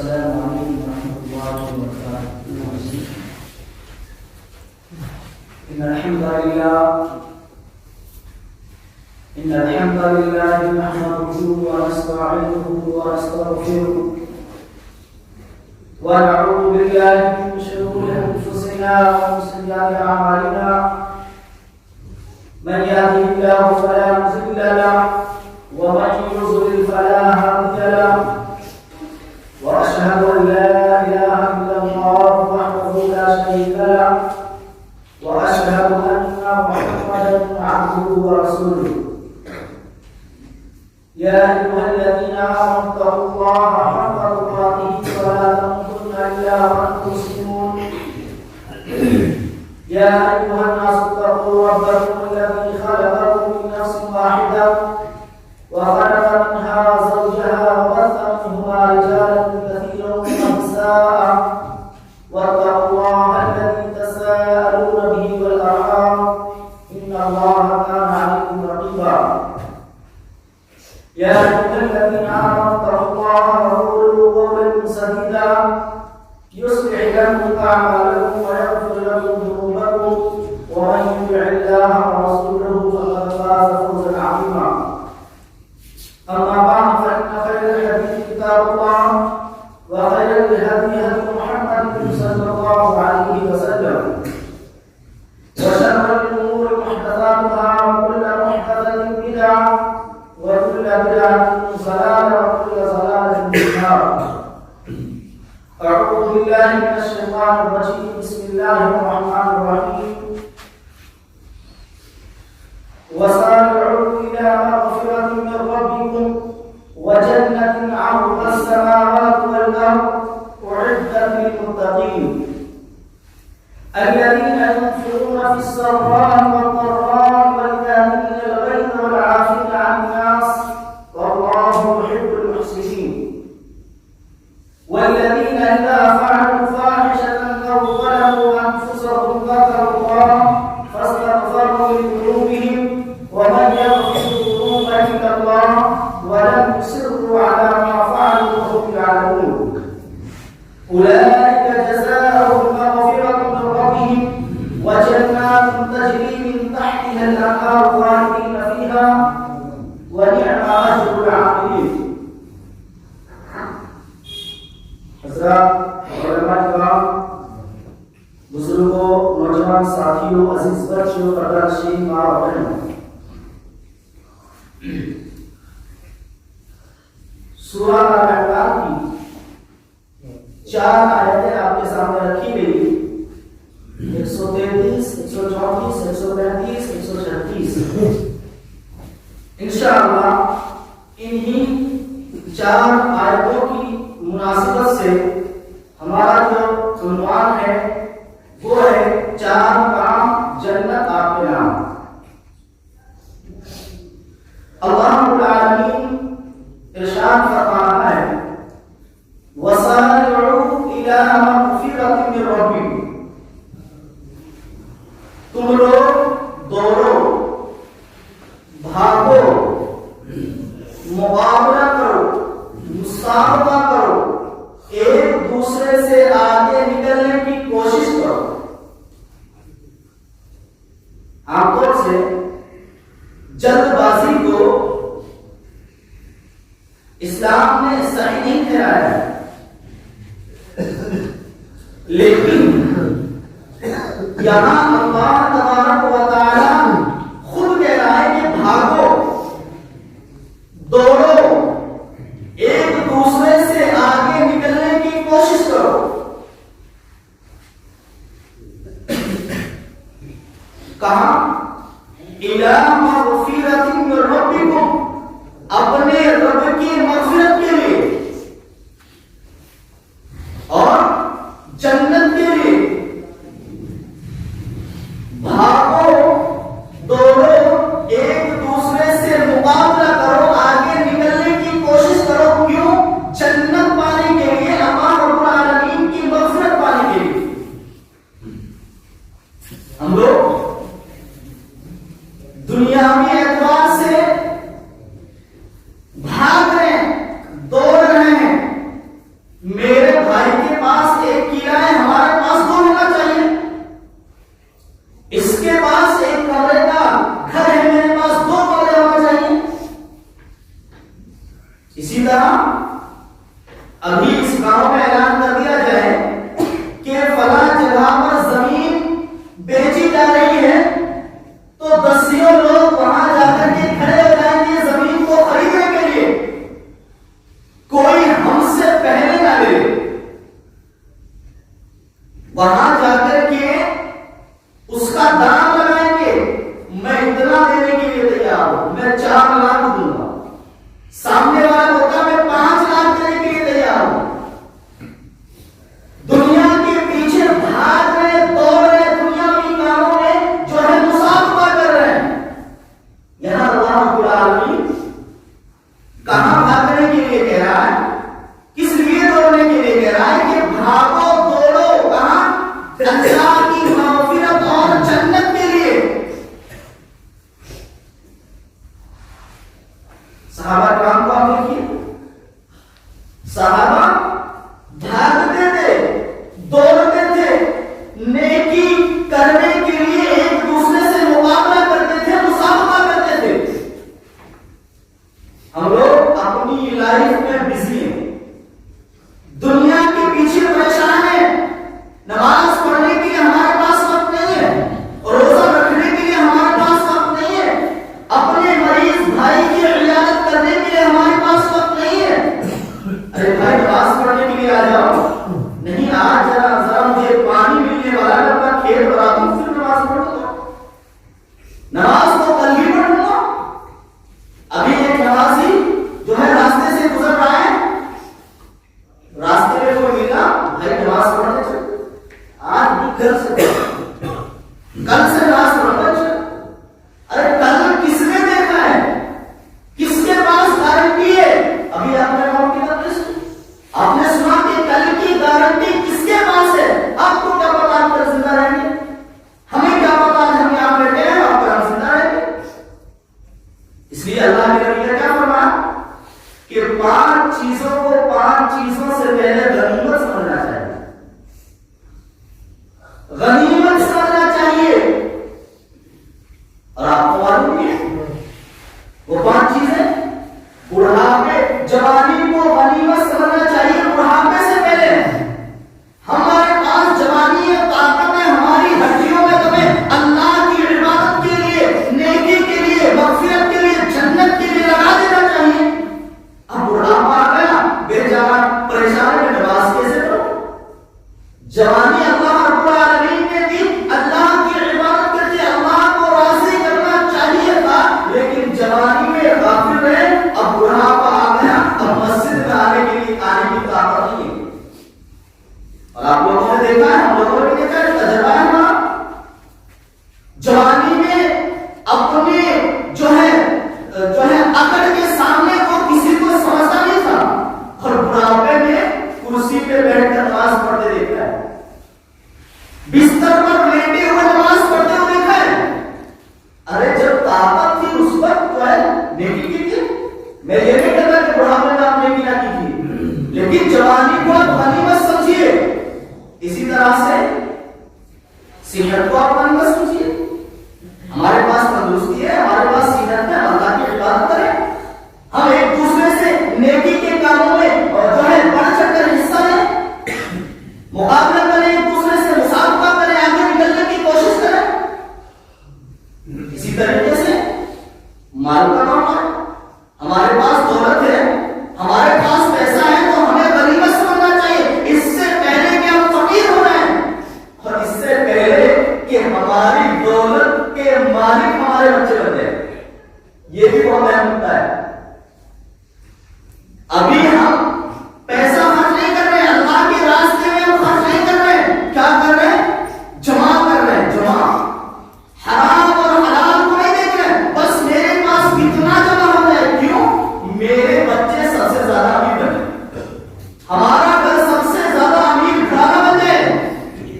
السلام عليكم ورحمة الله وبركاته. إن الحمد لله نحمده ونستعينه ونستغفره ونعوذ بالله من شرور أنفسنا ومن سيئات أعمالنا. من يهده الله فلا مضل له ومن يضلل فلا هادي له. وأشهد أن لا إله إلا الله وحده لا شريك له وأشهد أن محمدا عبده ورسوله. يا أيها الذين آمنوا اتقوا الله حق تقاته ولا تموتن إلا وأنتم مسلمون. يا أيها الناس اتقوا ربكم الذي خلقكم من نفس واحدة وخلق منها زوجها وبث منهما رجالا كثيرا ونساء واتقوا الله الذي تساءلون به والأرحام إن الله كان عليكم رقيبا. يا أيها الذين آمنوا اتقوا الله وقولوا قولا سديدا يصلح لكم أعمالكم ويغفر لكم ذنوبكم ومن يطع الله ورسوله فقد فاز فوزا عظيما. أما بعد فإن خير الحديث كتاب الله وخير الهدي هدي محمد صلى الله عليه وسلم وشر الأمور محدثاتها وكل محدثة بدعة وكل بدعة ضلالة وكل ضلالة في النار. أعوذ بالله من الشيطان الرجيم. بسم الله الرحمن الرحيم. وسارعوا إلى مغفرة من ربكم وجنة عرضها السماوات والأرض أعدت للمتقين الذين ينفقون في السراء والضراء والكاظمين الغيظ والعافين عن الناس والله يحب المحسنين. والذين إذا فعلوا فاحشة أو ظلموا أنفسهم ذكروا الله فاستغفروا لذنوبهم ومن يغفر الذنوب إلا الله ولم يصروا على ما فعلوا وهم يعلمون. أولئك جزاؤهم مغفرة من ربهم وجنات تجري من تحتها الأنهار خالدين فيها ونعم أجر العاملين. حضرات علماء کرام، بزرگوں، نوجوان ساتھیوں، عزیز بچوں، قدرشین ماں اور بہنوں، سورہ ال-عمران کی 4 آیتیں آپ کے سامنے رکھی گئی. 133 134 135 136. انشاءاللہ انہی 4 آیتوں کی مناسبت سے ہمارا جو عنوان ہے وہ ہے 4 کام جنت آپ کے نام. اللہ رب العالمین ارشاد فرماتا ہے وَسَارِعُوا إِلَىٰ مَغْفِرَةٍ مِّن رَّبِّكُمْ. تم لوگ دوڑو، بھاگو، مقابلہ کرو، مسابقہ کرو، ایک دوسرے سے آگے نکلنے کی کوشش کرو. عام طور سے جلد بازی کو اسلام نے صحیح نہیں ٹھہرایا ہے، لیکن یہاں اللہ تبارک و تعالی خود کہہ رہا ہے کہ بھاگو، دوڑو، ایک دوسرے سے آگے نکلنے کی کوشش کرو. کہاں؟ اِلَىٰ مَغْفِرَةٍ مِّن رَّبِّكُمْ، اپنے رب کی مغفرت کے لیے اور جنت کے لیے. بھاگو، دوڑو، ایک دوسرے سے مقابلہ کرو، آگے نکلنے کی کوشش کرو. کیوں؟ جنت پانے کے لیے، اللہ رب العالمین کی مغفرت پانے کے لیے. ہم لوگ دنیا میرے بھائی کے پاس ایک قلعہ ہے، ہمارے پاس 2 ہونا چاہیے. اس کے پاس ایک کمرے کا گھر ہے، میرے پاس 2 کمرے ہونا چاہیے. اسی طرح ابھی اس گاؤں میں اعلان کر دیا جائے کہ فلاں جگہ پر زمین بیچی جا رہی ہے، تو 10 لوگ وہاں جا کر کے کھڑے ہو جائیں گے زمین کو خریدنے کے لیے. کوئی ہم سے پہلے نہ لے، وہاں جا کر کے اس کا دام لگائیں گے. میں اتنا دینے کے لیے تیار ہوں، میں 4 لاکھ دوں گا. سامنے والا ہوتا میں 5 لاکھ دینے کے لیے تیار ہوں. دنیا کے پیچھے بھاگ رہے، دوڑ رہے، دنیاوی کاموں میں جو ہے مسابقہ کر رہے ہیں. یہاں اللہ رب العالمین کہاں بھاگنے کے لیے کہہ رہا ہے؟ کس لیے دوڑنے کے لیے کہہ رہا ہے؟ کہ بھاگو دوڑو کہاں؟ اللہ کی مغفرت اور جنت کے لیے. صحابہ کرام کو آپ دیکھیے، صحابہ بھاگتے تھے، دوڑتے تھے، نیکی کرنے کے لیے ایک دوسرے سے مقابلہ کرتے تھے، مسابقہ کرتے تھے. ہم لوگ اپنی لائف میں بزی ہیں، دنیا کے پیچھے پریشان ہیں. نماز پڑھنے کے لیے ہمارے پاس وقت نہیں ہے، روزہ رکھنے کے لیے ہمارے پاس وقت نہیں ہے، اپنے مریض بھائی کی عیادت کرنے کے لیے ہمارے پاس وقت نہیں ہے. ارے بھائی نماز پڑھنے کے لیے آ جاؤ. نہیں، آج ذرا مجھے پانی ملنے والا ہے، اپنا کھیت بڑھا دوں پھر نماز پڑھ دو. نماز تو کل ہی پڑھ لوں. ابھی ایک نمازی جو ہے راستے سے گزر رہا ہے، راستے میں کوئی ملا، بھائی نماز پڑھنے چل. آج بھی گھر سے کل سے نماز پڑھنا چل. ارے کل کس نے دیکھا ہے؟ کس کے پاس گارنٹی ہے؟ ابھی آپ نے نام کی لسٹ آپ نے سنا کہ کل کی گارنٹی کس کے پاس ہے؟ آپ کو کیا پتا آپ کل زندہ رہیں گے؟ ہمیں کیا پتا ہم یہاں بیٹھے ہیں آپ کل زندہ رہیں گے؟ اس لیے اللہ کے نبی نے کیا فرمایا کہ 5 چیزوں کو 5 چیزوں سے پہلے غنیمت سمجھنا چاہیے. غنیمت سمجھنا چاہیے. اور آپ کو معلوم ہے وہ 5 چیزیں؟ بڑھاپے، جوانی کو غنیمت سمجھنا چاہیے بڑھاپے سے پہلے. ہمارے پاس جوانی ہے، طاقت ہے، ہماری ہڈیوں میں تمہیں اللہ کی عبادت کے لیے، نیکی کے لیے، مغفرت کے لیے، جنت کے لیے لگا دینا چاہیے. اب بڑھاپا آ گیا، بیچارہ پریشان ہے، نماز کیسے پڑھو؟ جوانی اللہ رب العالمین نے دی، اللہ کی عبادت کر کے اللہ کو راضی کرنا چاہیے تھا، لیکن جوانی میں غافل رہے. اب بڑھاپا آ گیا، اب مسجد میں آنے کی طاقت نہیں ہے. اور آپ لوگوں نے دیکھا ہے، ہم لوگوں نے دیکھا ہے، تجربہ ہے ہمارا. جوانی میں اپنے جو ہے اکڑ کے سامنے کو کسی کو سمجھتا نہیں تھا، اور بڑھاپے میں کرسی پہ بیٹھ کر نماز پڑھتے دیکھا ہے، بستر پر لیٹے ہوئے نماز پڑھتے ہوئے دیکھا ہے. ارے جب طاقت تھی اس وقت جو ہے نیکی کی تھی. میں یہ نہیں کہتا کہ بڑھاپے میں آپ نیکی نہ کی تھی، لیکن جوانی کو آپ غنیمت سمجھیے. اسی طرح سے صحت کو آپ غنیمت سمجھیے. ہمارے پاس تندرستی ہے، ہمارے پاس صحت ہے، اللہ کی عبادت کریں. ہم ایک دوسرے سے نیکی کے کاموں میں جو ہے بڑھ چڑھ کر حصہ لیں، مقابلہ کریں، ایک دوسرے سے مسابقہ کریں، آگے نکلنے کی کوشش کریں. اسی طریقے سے مال کا معاملہ ہے. ہمارے پاس دولت ہے، ہمارے پاس پیسہ ہے، تو ہمیں غنیمت سمجھنا چاہیے. اس سے پہلے کہ ہم فقیر ہو جائیں، اور اس سے پہلے کہ ہماری دولت کے مالک ہمارے بچے بن جائیں. یہ بھی بہت اہم ہوتا ہے. ابھی ہم پیسہ خرچ نہیں کر رہے، اللہ کے راستے میں ہم خرچ نہیں کر رہے. کیا کر رہے ہیں؟ جمع کر رہے ہیں. جمع حرام اور حلال کو نہیں دیکھ رہے، بس میرے پاس کتنا جمع ہو جائے. کیوں؟ میرے بچے سب سے زیادہ امیر بنے، ہمارا گھر سب سے زیادہ امیر گھرانہ بن جائے.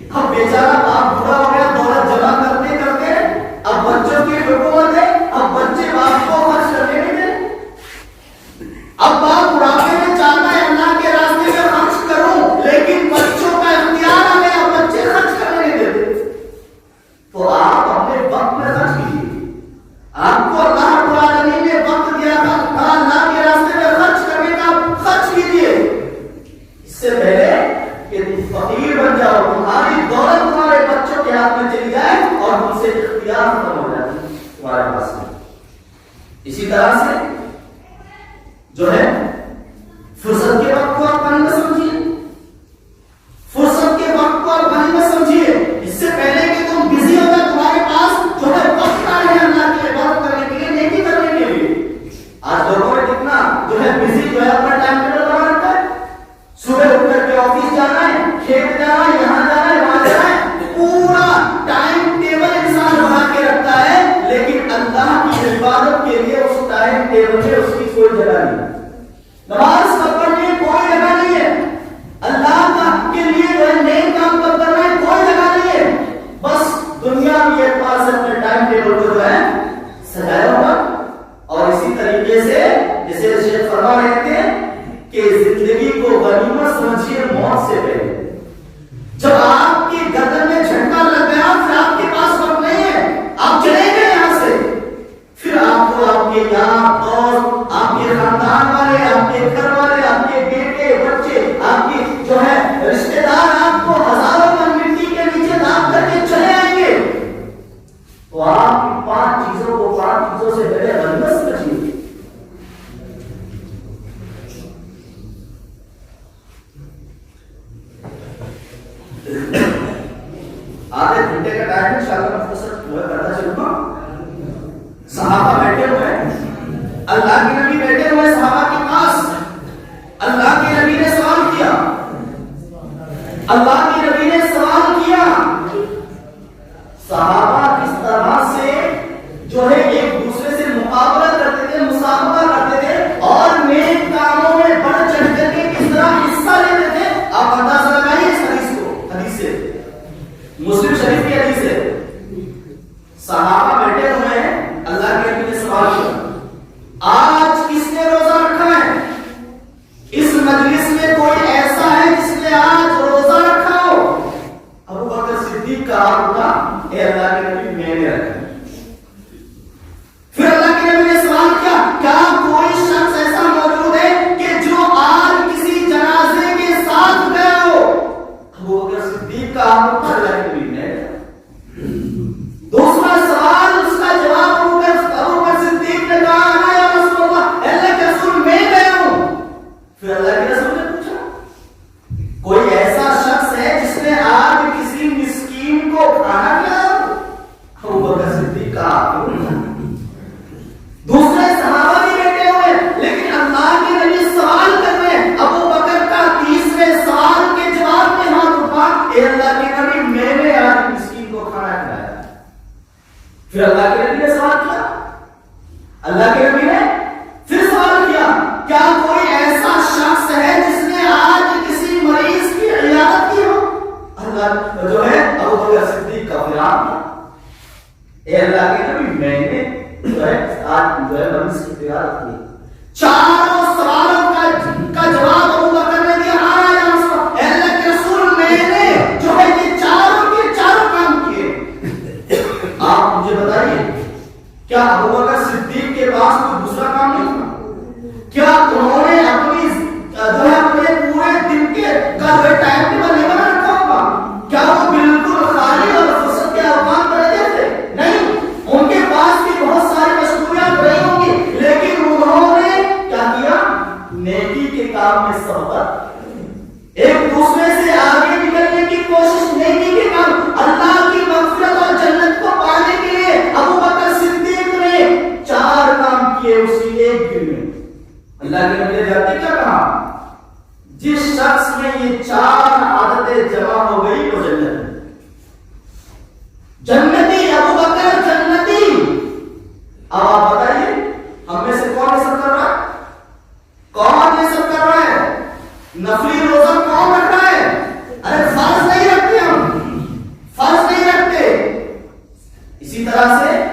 اب بیچارہ باپ بوڑھا ہو گیا، دولت جمع کرتے کرتے اب بچوں کی حکومت ہے، اب بچے باپ کو خرچ کرنے نہیں دیں. اب باپ بڑھاپے میں چاہتا ہے اللہ کے راستے میں خرچ کر سے پہلے کہ تم فقیر بن جاؤ، تمہاری دولت تمہارے بچوں کے ہاتھ میں چلی جائے اور تم سے اختیار ختم ہو جائے تمہارے پاس میں۔ اسی طرح سے جو ہے فرصت کے وقت کو آپ پانی میں سمجھیے، فرصت کے وقت کو آپ پانی میں سمجھیے، اس سے پہلے کہ تم بزی ہو جائے تمہارے پاس جو ہے وقت آ رہے ہیں اللہ کی عبادت کرنے کے لیے، نیکی کرنے کے لیے۔ آج لوگوں نے کتنا جو ہے بزی جو ہے اپنا ٹائم ٹیبل بنا رکھا ہے، صبح اٹھ کر کے آفس جانا ہے، کھیت جانا ہے، یہاں جانا ہے، وہاں جانا ہے، پورا ٹائم ٹیبل انسان بنا کے رکھتا ہے، لیکن اللہ کی عبادت کے لیے اس ٹائم ٹیبل میں اس کی کوئی جگہ نہیں، نماز پڑھنے کی کوئی جگہ نہیں ہے، اللہ کا کے لیے جو ہے نیک کام کرنا ہے کوئی جگہ نہیں ہے، بس دنیا کے اعتبار سے اپنے ٹائم ٹیبل کو جو ہے سجایا ہوا۔ اور اسی طریقے سے جیسے شیخ فرما رہے تھے کہ زندگی کو غنیمت سمجھیے موت سے پہلے۔ جب آپ کی گردن میں جھٹکا لگ گیا پھر آپ کے پاس وقت نہیں ہے، آپ چلے گئے یہاں سے، پھر آپ کو آپ کے یار دوست، آپ کے خاندان والے، آپ کے گھر والے، آپ کے بیٹے بچے، آپ کی جو ہے رشتے دار آپ کو ہزاروں من مٹی کے نیچے داب کر کے چلے آئیں گے، تو آپ ان پانچ چیزوں سے پہلے غنیمت سمجھیے۔ آدھے گھنٹے کا ٹائم ہے، انشاءاللہ مختصر وہ کرتا چلوں گا۔ صحابہ بیٹھے ہوئے ہیں، اللہ کے نبی بیٹھے ہوئے ہیں صحابہ کے پاس، اللہ کے نبی نے سوال کیا، اللہ کے نبی نے سوال کیا، صحابہ کس طرح سے جو ہے ایک دوسرے سے مقابلہ کرتے تھے، مسابقہ کرتے تھے اور نیک کاموں میں بڑھ چڑھ کر کے کس طرح حصہ لیتے تھے، آپ اندازہ لگائیے اس حدیث کو، حدیث سے مسلم شریف کی حدیث ہے۔ صحابہ بیٹھے ہوئے ہیں، اللہ کے نبی نے سوال کیا، آج کس نے روزہ رکھا ہے؟ اس مجلس میں کوئی ایسا ہے جس نے آج روزہ رکھا ہو؟ ابو بکر صدیق کا ہوگا، اے اللہ کے نبی میں نے رکھا۔ پھر اللہ کے نبی نے سوال کیا، کیا کوئی شخص ایسا موجود ہے کہ جو آج کسی جنازے کے ساتھ گیا ہو؟ ابو بکر صدیق کا ہوگا، اللہ کے نبی نے۔ دوسرا سوال اس کا جواب ابو بکر صدیق نے کہا، انا یا رسول اللہ، اللہ کے رسول میں گیا ہوں۔ پھر اللہ کے رسول نے پوچھا، کوئی ایسا شخص ہے جس نے آج کسی مسکین کو کھانا کھلایا ہو؟ ابو بکر صدیق کا۔ دوسرے صحابہ بھی بیٹھے ہوئے لیکن اللہ کے نبی سوال کر رہے ہیں، ابو بکر کا تیسرے سوال کے جواب میں ہاتھ اٹھا، اے اللہ کے نبی میں نے آج مسکین کو کھانا کھلایا۔ پھر اللہ کے نبی نے سوال کیا، اللہ کے نبی نے پھر سوال کیا، کیا کوئی ایسا شخص ہے جس نے آج کسی مریض کی عیادت کی ہو؟ اللہ جو ہے ابو بکر صدیق کا فرمان تھا، اے اللہ کے نبی میں نے جو ہے آج جو ہے مریض کی عیادت کی۔ چاروں سوالوں کا جواب ابو بکر نے دیا، ہاں یا رسول اللہ، اے اللہ کے رسول میں نے جو ہے یہ چاروں کے چاروں کام کیے۔ آپ مجھے بتائیے کیا ابو بکر صدیق کے پاس کوئی دوسرا کام نہیں تھا؟ کیا انہوں نے اپنی جو ہے اپنے پورے دن کے کا جو ٹائم ٹیبل نہیں بنا رکھا ہوگا؟ کیا وہ بالکل خالی اور فرصت کے اوقات پر رہتے تھے؟ نہیں، ان کے پاس بھی بہت ساری مشغولیات رہی ہوں گی، لیکن انہوں نے کیا کیا؟ نیکی کے کام میں صحبت، ایک دوسرے سے آگے نکلنے کی کوشش، نیکی کے کام، اللہ کی مغفرت اور جنت کو پانے کے لیے ابو بکر صدیق نے 4 کام کیے اسی ایک دن میں۔ اللہ کے نبی نے جانتے کیا کہا؟ جس شخص میں یہ 4 عادتیں جمع ہو گئی وہ جنتی، ابو بکر جنتی۔ اب آپ بتائیے ہم میں سے کون یہ سب کر رہا ہے؟ کون یہ سب کر رہا ہے؟ نفلی روزہ کون رکھ رہا ہے؟ ارے فرض نہیں رکھتے، ہم فرض نہیں رکھتے۔ اسی طرح سے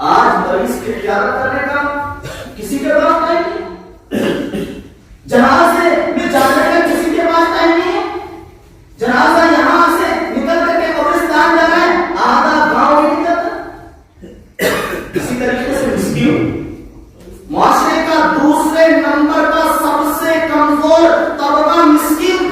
آج مریض کی عیادت کرنے کا کسی کے پاس ٹائم نہیں، جنازے میں جانے کا کسی کے پاس ٹائم نہیں ہے، جنازہ یہاں سے نکل کر کے قبرستان جا رہا ہے، آدھا گاؤں نہیں نکلتا۔ اسی طریقے سے مسکین، معاشرے کا دوسرے نمبر کا سب سے کمزور طبقہ مسکین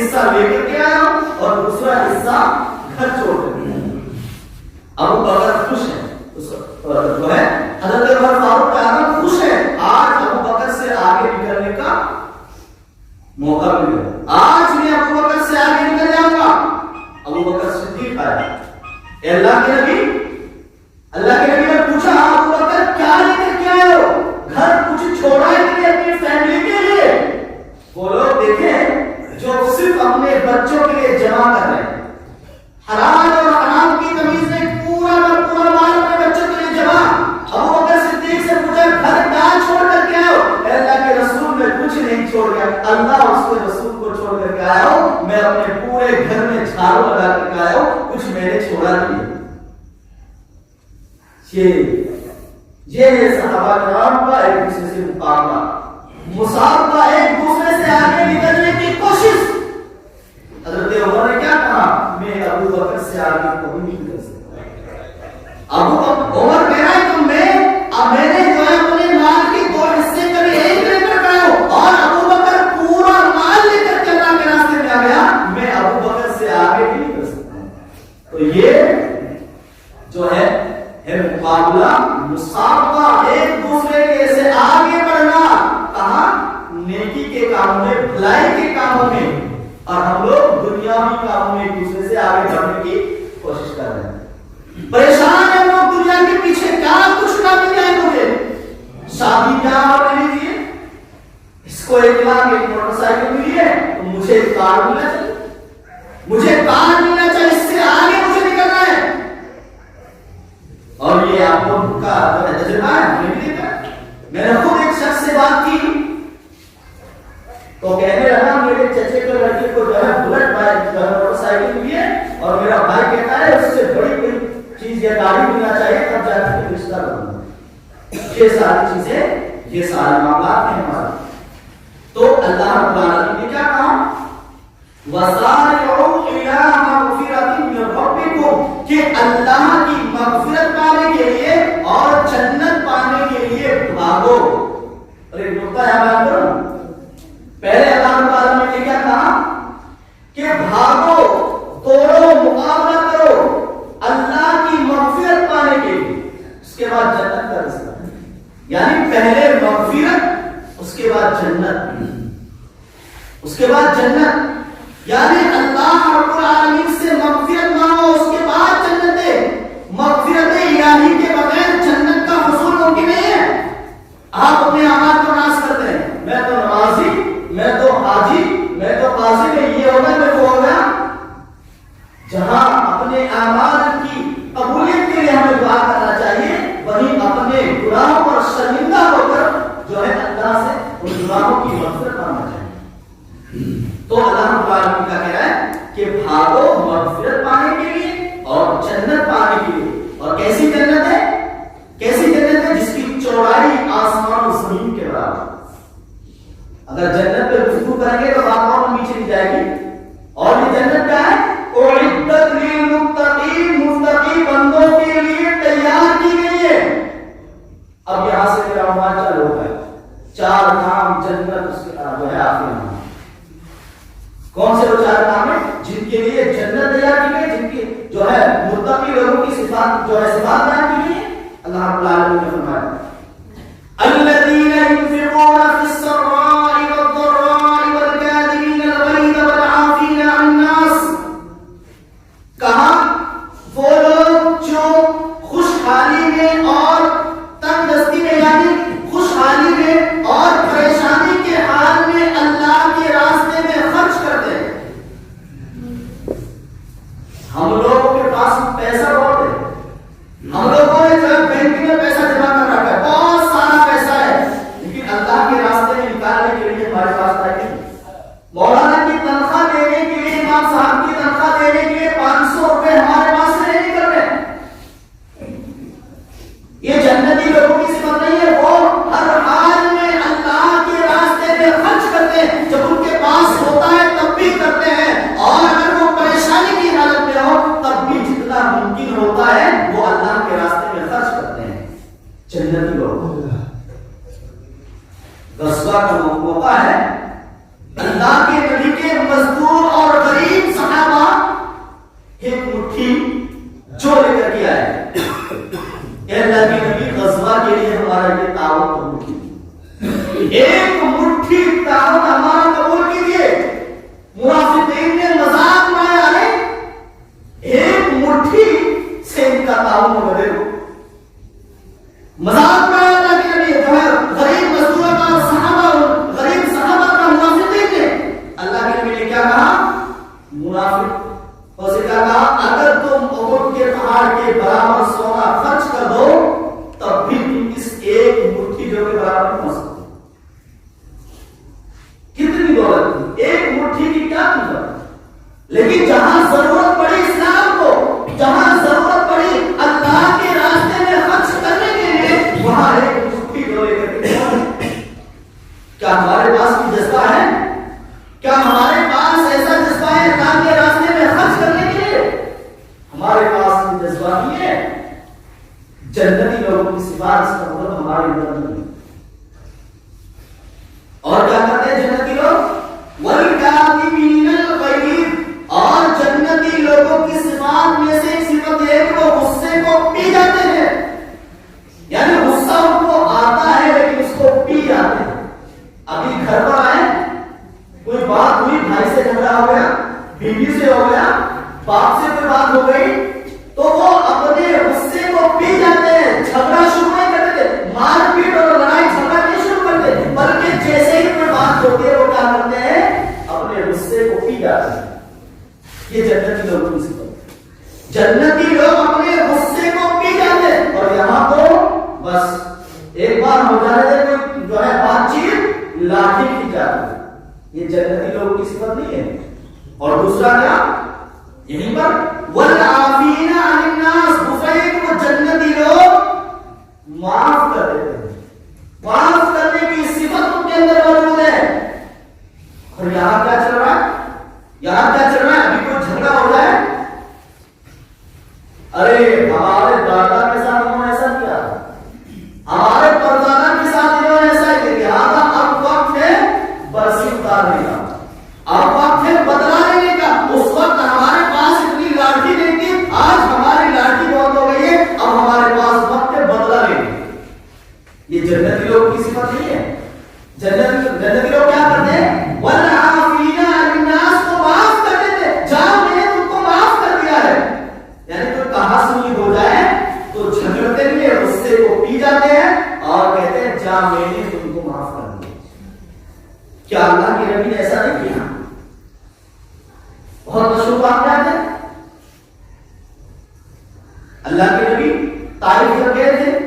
حصہ لے کر کے آیا ہوں اور دوسرا حصہ گھر چھوڑ کر کے آیا ہوں۔ ابو بکر خوش ہے، جو ہے حضرت عمر فاروق اعظم خوش ہے، آج ابو بکر سے آگے نکلنے کا موقع مل گیا، آج میں ابو بکر سے آگے نکل جاؤں گا۔ ابو بکر صدیق آیا، اے اللہ کے نبی نے پوچھا ابو بکر کیا لے کر کے آئے ہو؟ گھر کچھ چھوڑا ہے کہ اپنی فیملی کے لیے؟ وہ لوگ دیکھیں جو صرف اپنے بچوں کے لیے جمع کر رہے ہیں، حلال اور حرام کی تمیز میں پورا کا پورا مال اپنے بچوں کے لیے جمع۔ ابو بکر صدیق سے پوچھا گھر کیا چھوڑ کر کے آئے ہو؟ اے اللہ کے رسول میں کچھ نہیں چھوڑ گیا، اللہ اس کے رسول کو چھوڑ کر کے آیا ہوں، میں اپنے پورے گھر میں جھاڑو لگا کر کے آیا ہوں، کچھ میں نے چھوڑا نہیں۔ یہ صحابہ کرام کا ایک دوسرے سے مقابلہ، مسابقہ، ایک دوسرے سے آگے نکلنے کی کوشش۔ حضرت عمر نے کیا کہا؟ میں ابو بکر سے آگے کبھی نہیں نکل سکتا۔ ابو عمر کہہ رہا ہے کہ میں نے جو ہے اپنے مال کے 2 حصے کبھی ایک لے کر گیا ہوں اور ابو بکر پورا مال لے کر کے اللہ کے راستے میں آ گیا، میں ابو بکر سے آگے نہیں نکل سکتا۔ تو یہ جو ہے مقابلہ، مسابقہ، ایک دوسرے کے سے آگے بڑھنا، کہاں؟ نیکی کے کاموں میں، بھلائی کے کاموں میں، اور ہم لوگ دنیاوی کاموں میں ایک دوسرے سے آگے بڑھنے کی کوشش کر رہے ہیں۔ پریشان ہیں لوگ دنیا کے پیچھے، کیا کچھ نہ مل جائے مجھے، شادی بیاہ اور لے لیجیے، اس کو 1 لاکھ ایک موٹر سائیکل ملی ہے تو مجھے کار ملنا چاہیے، مجھے کار ملنا چاہیے، اس سے آگے مجھے نکلنا ہے۔ اور یہ آپ لوگ کا تجربہ ہے، میں نے خود ایک شخص سے بات کی تو کہنے لگا میرے چچے کے لڑکے کو جو ہے بلٹ بائک موٹر سائیکل ملی ہے اور میرا بھائی کہتا ہے اس سے بڑی کوئی چیز یا گاڑی ملنا چاہیے تب جا کے رشتہ کروں۔ یہ ساری چیزیں، یہ سارے معاملات ہیں ہمارے۔ تو اللہ رب العالمین نے کیا کہا؟ وَسَارِعُوا إِلَىٰ مَغْفِرَةٍ مِّن رَّبِّكُمْ، کہ اللہ کی مغفرت پانے کے لیے اور جنت پانے کے لیے بھاگو۔ اور ایک نقطہ ہے بات کروں، پہلے اللہ رب العالمین نے کیا کہا کہ بھاگو، توڑو، مقابلہ کرو اللہ کی مغفرت پانے کے لیے، اس کے بعد جنت کا رزق، یعنی پہلے مغفرت، اس کے بعد جنت، اس کے بعد جنت، یعنی اللہ رب العالمین سے مغفرت مانگو، اس کے بعد جنت ہے۔ مغفرت الہی کے بغیر جنت کا حصول ممکن نہیں ہے۔ آپ اپنے اعمال کو ناز کرتے ہیں، میں تو نمازی، میں تو حاجی، میں تو قاضی، میں یہ ہوگا، میں وہ ہوگا۔ جہاں اپنے اعمال کی قبولیت کے لیے ہمیں دعا کرنا چاہیے، وہیں اپنے گناہوں پر شرمندہ ہو کر جو ہے اللہ سے ان گناہوں کی مغفرت مانگنا چاہیے۔ تو اللہ رب العالمین کا کہہ رہا ہے کہ بھاگو مغفرت پانے کے لیے اور جنت پانے کے لیے۔ اور کیسی جنت ہے؟ کیسی جنت ہے؟ جس کی چوڑائی آسمان و زمین کے برابر۔ اگر جنت پہ گفتگو کریں گے تو بات اور نیچے نہیں جائے گی۔ اور یہ جنت کیا ہے؟ اعدت للمتقین، متقی بندوں کے لیے تیار کی گئی ہے۔ اب یہاں سے میرا عنوان چالو ہوتا ہے، 4 کام جنت اس کے جو ہے آخری نام۔ کون سے وہ 4 کام ہیں جن کے لیے جنت تیار کی گئی، جن کی جو ہے متقی لوگوں کی صفات جو ہے صفات بیان کی گئی؟ اللہ رب العالمین نے فرمایا الذين ينفقون في السراء والضراء والكاظمين الغيظ والعافين عن الناس۔ کہا وہ لوگ جو خوشحالی میں اور تنگدستی میں، یعنی خوشحالی میں اور پریشانی کے حال میں اللہ کے راستے میں خرچ کرتے ہیں۔ ہم لوگوں کے پاس پیسہ بہت ہے، ہم لوگوں نے جو بینک میں پیسہ جمع کر رکھا ہے، بہت سارا پیسہ ہے، لیکن اللہ کے راستے میں نکالنے لیے کیا کہا؟ منافق. اور اسے کیا کہا؟ اگر تم احد کے پہاڑ کے برابر سونا خرچ کر دو تب بھی تم اس ایک مٹھی جو کے برابر نہیں ہو سکتے. کتنی دولت تھی، ایک مٹھی کی کیا قیمت. لیکن جہاں ضرورت پڑی اسلام کو، جہاں ضرورت پڑی اللہ کے راستے میں خرچ کرنے کے لیے، وہاں ایک مٹھی جو لے کر کے. کیا ہمارے پاس بھی جذبہ ہے؟ کیا ہمارے پاس ایسا جذبہ ہے اللہ کے راستے میں خرچ کرنے کے لیے؟ ہمارے پاس بھی جذبہ نہیں ہے. جنتی لوگوں کی صفات اس کا مطلب ہمارے اندر نہیں. اور کیا کرتے ہیں جنتی لوگ؟ والکاظمین الغیظ. اور جنتی لوگوں کی صفات میں سے ایک صفت ہے کہ وہ غصے کو پی جاتے ہیں. یعنی غصہ ان کو آتا ہے لیکن اس کو پی جاتے ہیں. ابھی گھر پر آئے، کوئی بات ہوئی، بھائی سے جھگڑا ہو گیا، بیوی سے ہو گیا، باپ سے کوئی بات ہو گئی، تو وہ اپنے غصے کو پی جاتے ہیں. جھگڑا شروع نہیں کرتے، مار پیٹ اور لڑائی جھگڑا نہیں شروع کرتے، بلکہ جیسے ہی کوئی بات ہوتی ہے وہ کیا کرتے ہیں؟ اپنے غصے کو پی جاتے ہیں. یہ جنتی لوگوں کی صفت. جنتی لوگ اپنے غصے کو پی جاتے ہیں. اور یہاں تو بس ایک بار ہو جانے دے کوئی جو ہے بات چیت، لاٹھی کھینچ جاتی ہے. یہ جنتی لوگوں کی صفت نہیں ہے. اور دوسرا کیا؟ یہیں پر والعافین عن الناس. دوسرا یہ کہ وہ جنتی لوگ معاف کر دیتے ہیں. معاف کرنے کی صفت ان کے اندر موجود ہے. اور یہاں کیا چل رہا ہے؟ یہاں کیا چل رہا ہے؟ ابھی کوئی جھگڑا ہو جائے، ارے ہمارے دادا کے ساتھ انہوں نے ایسا کیا، ہمارے پردادا کے ساتھ انہوں نے ایسا کیا. لہٰذا اب وقت ہے برسی اتارنے کا، اب وقت ہے بدلا لینے کا. اس وقت ہمارے پاس اتنی لاٹھی نہیں تھی، آج ہماری لاٹھی بہت ہو گئی ہے، اب ہمارے پاس وقت ہے بدلا لینے. یہ جنتی لوگ کی صفت نہیں ہے. جنتی لوگ کیا کرتے ہیں؟ والعافین عن الناس. کو معاف کر دیتے. جہاں میں نے تم کو معاف کر دیا ہے، یعنی کوئی کہا سنی ہو جائے تو جھگڑتے نہیں ہیں، غصے کو پی جاتے ہیں اور کہتے ہیں جا میں نے تم کو معاف کر دیا. کیا اللہ کے نبی نے ایسا نہیں کیا؟ بہت مشہور واقعات ہے. اللہ کے نبی طائف جب گئے تھے،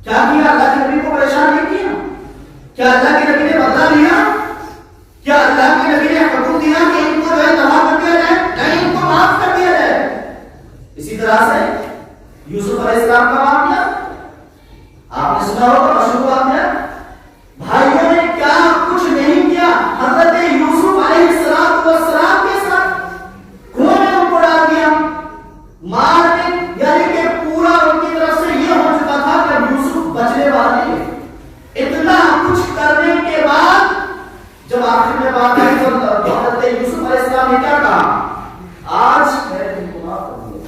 کیا کیا؟ اللہ کے نبی کو پریشان نہیں کیا. کیا اللہ کے نبی نے بدلا لیا؟ کیا اللہ کے نبی نے حکم دیا کہ ان کو جو ہے تباہ کر دیا جائے؟ نہیں، ان کو معاف کر دیا جائے. اسی طرح سے یوسف علیہ السلام کا واقعہ آپ نے سنا ہوگا، مشہور واقعہ. بھائیوں نے کیا کچھ نہیں کیا حضرت یوسف علیہ السلام کے ساتھ. کنویں میں ان کو ڈال دیا، مارنے، یعنی کہ پورا ان کی طرف سے یہ ہو چکا تھا کہ اب یوسف بچنے والے نہیں. اتنا کچھ کرنے کے بعد جب آخر میں بات آئی تو حضرت یوسف علیہ السلام نے کیا کہا؟ آج میں تم کو معاف کر دیا.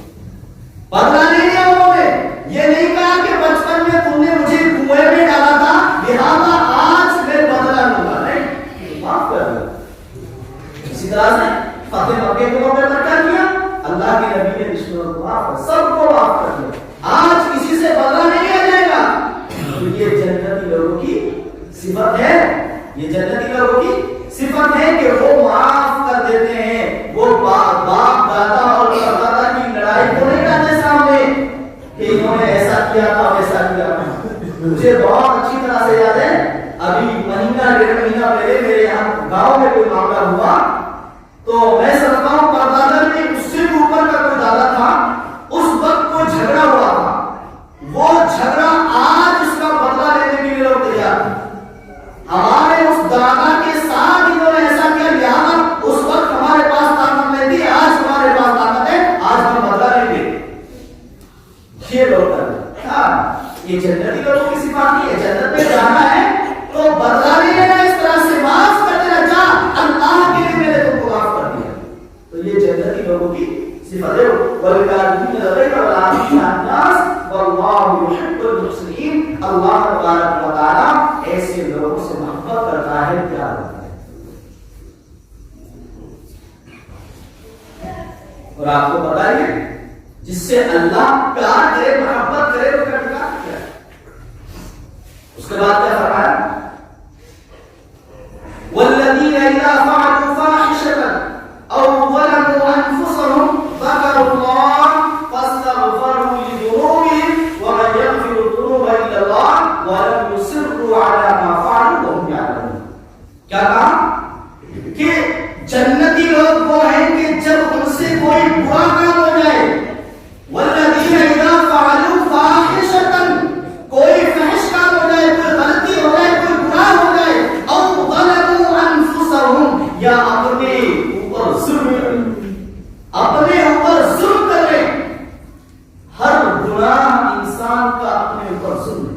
بدلا نہیں لیا انہوں نے. یہ نہیں کہا کہ بچپن میں تم نے مجھے کنویں میں ڈالا تھا لہذا آج میں بدلا لوں گا. نہیں، معاف کر دیا. اسی طرح سے فتح مکے کے موقع پر کیا کیا؟ اللہ کے نبی نے دشمنوں کو معاف کر، سب کو معاف کر دیا. آج کسی سے بدلا نہیں لیا جائے گا. تو یہ جنتی لوگوں کی صفت ہے. یہ جنتی لوگوں کی صفت ہے کہ وہ معاف کر دیتے ہیں. وہ باپ دادا اور پردادا کی لڑائی کو نہیں لاتے سامنے کہ انہوں نے ایسا کیا تھا ویسا کیا تھا. مجھے بہت اچھی طرح سے یاد ہے، ابھی مہینہ ڈیڑھ مہینہ پہلے میرے یہاں گاؤں میں کوئی معاملہ ہوا تو میں سمجھتا ہوں پردادا نے اس سے اوپر کا کوئی دادا تھا، اس وقت کوئی جھگڑا ہوا تھا. وہ جھگڑا آج اس کا بدلا لینے کے لیے لوگ تیار ہیں. ہمارے اس دادا کے ساتھ انہوں نے ایسا کیا، لہٰذا اس وقت ہمارے پاس طاقت نہیں تھی، آج ہمارے پاس طاقت ہے، آج ہم بدلا لیں گے. یہ لوگ یہ جنتی لوگوں کی صفات نہیں ہے. جنت میں جانا ہے تو بدلا نہیں لینا، اس طرح سے معاف کر دینا. جا اللہ کے لیے میں نے تم کو معاف کر دیا. تو یہ جنتی لوگوں کی صفت ہے. والکاظمین الغیظ والعافین عن الناس واللہ یحب المحسنین. اللہ تبارک و تعالی ایسے لوگوں سے محبت کرتا ہے، پیار کرتا ہے. اور آپ کو پتا ہے جس سے اللہ پیار کرے، محبت کرے، تو کیا ہے؟ اس کے بعد کیا فرمایا؟ والذین اذا فعلوا فاحشة أو ظلموا أنفسهم ذكروا الله فاستغفروا لذنوبهم ومن يغفر الذنوب إلا الله ولم يصروا على ما فعلوا وهم يعلمون. کیا کہا کہ جنتی لوگ وہ ہیں کہ جب ان سے کوئی برا کام ہو جائے، والذین اذا فعلوا فاحشة، کوئی فحش کام ہو جائے، کوئی غلطی ہو جائے، کوئی گناہ ہو جائے، او ظلموا انفسهم، یا اپنے اوپر ظلم کریں، اپنے اوپر ظلم کریں. ہر گناہ انسان کا اپنے اوپر ظلم ہے،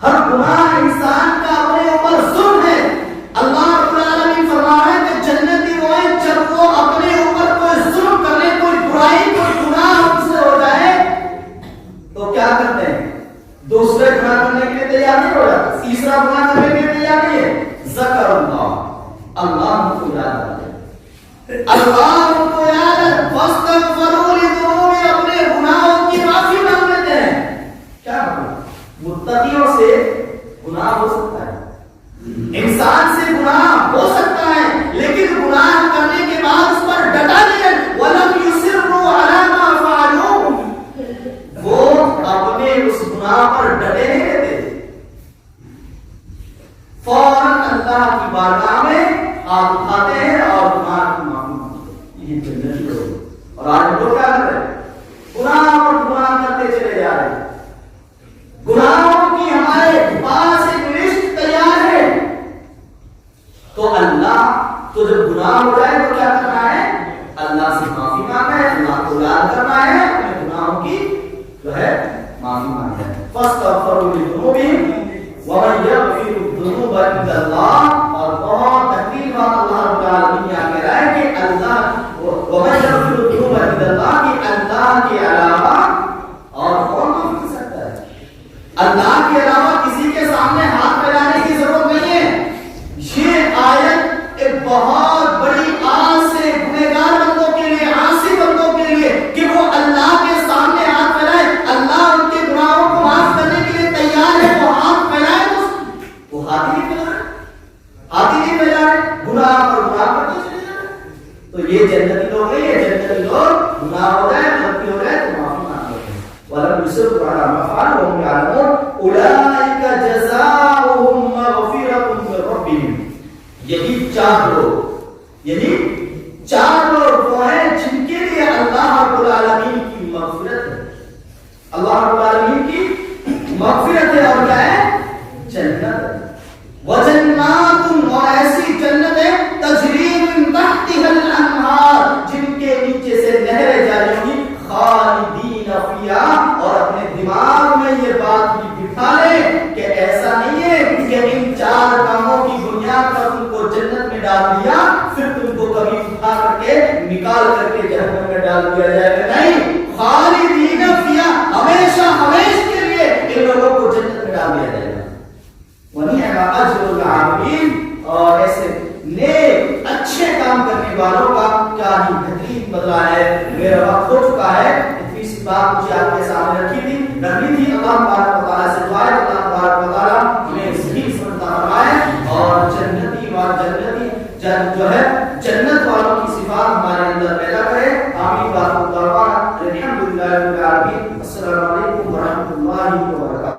ہر گناہ انسان کا اپنے اوپر ظلم ہے. اللہ رب العالمین فرما ہے کہ جنتی وہ ہیں جب وہ اپنے اوپر کوئی ظلم کرنے، کوئی برائی، کوئی گناہ ان سے ہو جائے تو کیا کرتے ہیں؟ دوسرے گناہ کرنے کے لیے تیار نہیں ہو جاتا، تیسرا گناہ کرنے کے لیے تیار نہیں ہے. ذکر اللہ، اللہ کو یاد کرتے، اللہ کو یاد ہے. فاستغفروا لذنوبهم، اپنے گناہوں کی معافی مانگ لیتے ہیں. کیا متقیوں سے گناہ ہو سکتا ہے، انسان سے گناہ ہو سکتا ہے، لیکن گناہ کرنے کے بعد اس پر ڈٹا نہیں. وَلَمْ يُصِرُّوا عَلَى مَا فَعَلُوا، وہ اپنے اس گناہ پر ڈٹے نہیں رہتے، فوراً اللہ کی بارگاہ میں ہاتھ اٹھاتے ہیں اور گناہ کی معافی مانگتے ہیں. یہ جنتی لوگ. اور آج لوگ کیا کر رہے ہیں؟ گناہ اور گناہ کرتے چلے جا رہے ہیں. گناہوں کی ہمارے پاس ایک لسٹ تیار ہے. تو اللہ تو جب گناہ ہو جائے تو کیا کرنا ہے؟ اللہ سے معافی مانگنا ہے، اللہ کو یاد کرنا ہے، اپنے گناہوں کی جو ہے معافی مانگنا ہے. فاستغفروا لذنوبهم ومن يغفر الذنوب الا الله. اور بہت تکلیف بات اللہ رب العالمین یہاں کہہ رہا ہے کہ اللہ ومن يغفر الذنوب الا الله، کہ اللہ کے علاوہ اور کون معاف کر سکتا ہے؟ اللہ کے علاوہ کسی کے سامنے ہاتھ پھیلانے کی ضرورت نہیں ہے. یہ آیت ایک بہت بڑی آس ہے گنہگار بندوں کے لیے، عاصی بندوں کے لیے، کہ وہ اللہ کے سامنے ہاتھ پھیلائے. اللہ ان کے گناہوں کو معاف کرنے کے لیے تیار ہے. وہ ہاتھ پھیلائے تو وہ ہاتھ ہی نہیں پھیلا رہے، ہاتھ ہی نہیں پھیلا رہے، گناہ پر گناہ کرتے چلے جا رہے. تو یہ جنتی لوگ ہیں. یہ جنتی لوگ گناہ ہو جائے، غلطی ہو جائے تو معافی مانگ لیتے ہیں. وَلَمْ يُصِرُّوا عَلَى مَا فَعَلُوا وَهُمْ يَعْلَمُونَ أُولَٰئِكَ جَزَاؤُهُم مَّغْفِرَةٌ مِّن رَّبِّهِمْ. یہی چار لوگ وہ ہیں جن کے لیے اللہ رب العالمین کی مغفرت ہے. اللہ رب العالمین کی مغفرت ہے. اور کیا ہے؟ جنت ہے. وَجَنَّاتٌ، اور ایسی جنت ہے تجری من تحتها الانہار، جن کے نیچے سے نہریں جاری ہوں گی. خالدین فیہا، اور اپنے دماغ میں یہ بات بھی بٹھا لیں کہ ایسا نہیں ہے کہ ان چار کاموں کی بنیاد پر تم کو جنت میں ڈال دیا پھر تم کو کبھی اٹھا کر کے نکال کر کے جہنم میں ڈال دیا جائے گا. نہیں، خالدین فیہا، ہمیشہ ہمیشہ کے لیے ان لوگوں کو جنت میں ڈال دیا جائے گا. وَنِعْمَ أَجْرُ الْعَامِلِينَ، اور ایسے نیک اچھے کام کرنے والوں کا کیا ہی بہترین بدلہ ہے. میرا وقت ہو چکا ہے. اتنی سی بات مجھے آپ کے سامنے رکھی تھی. اللہ تبارک و تعالیٰ سے دعا ہے اللہ تبارک و تعالیٰ ہمیں صحیح سمجھتا فرمائے اور جنتی جو ہے جنت والوں کی صفات ہمارے اندر پیدا کرے. آمین. الحمدللہ رب العالمین.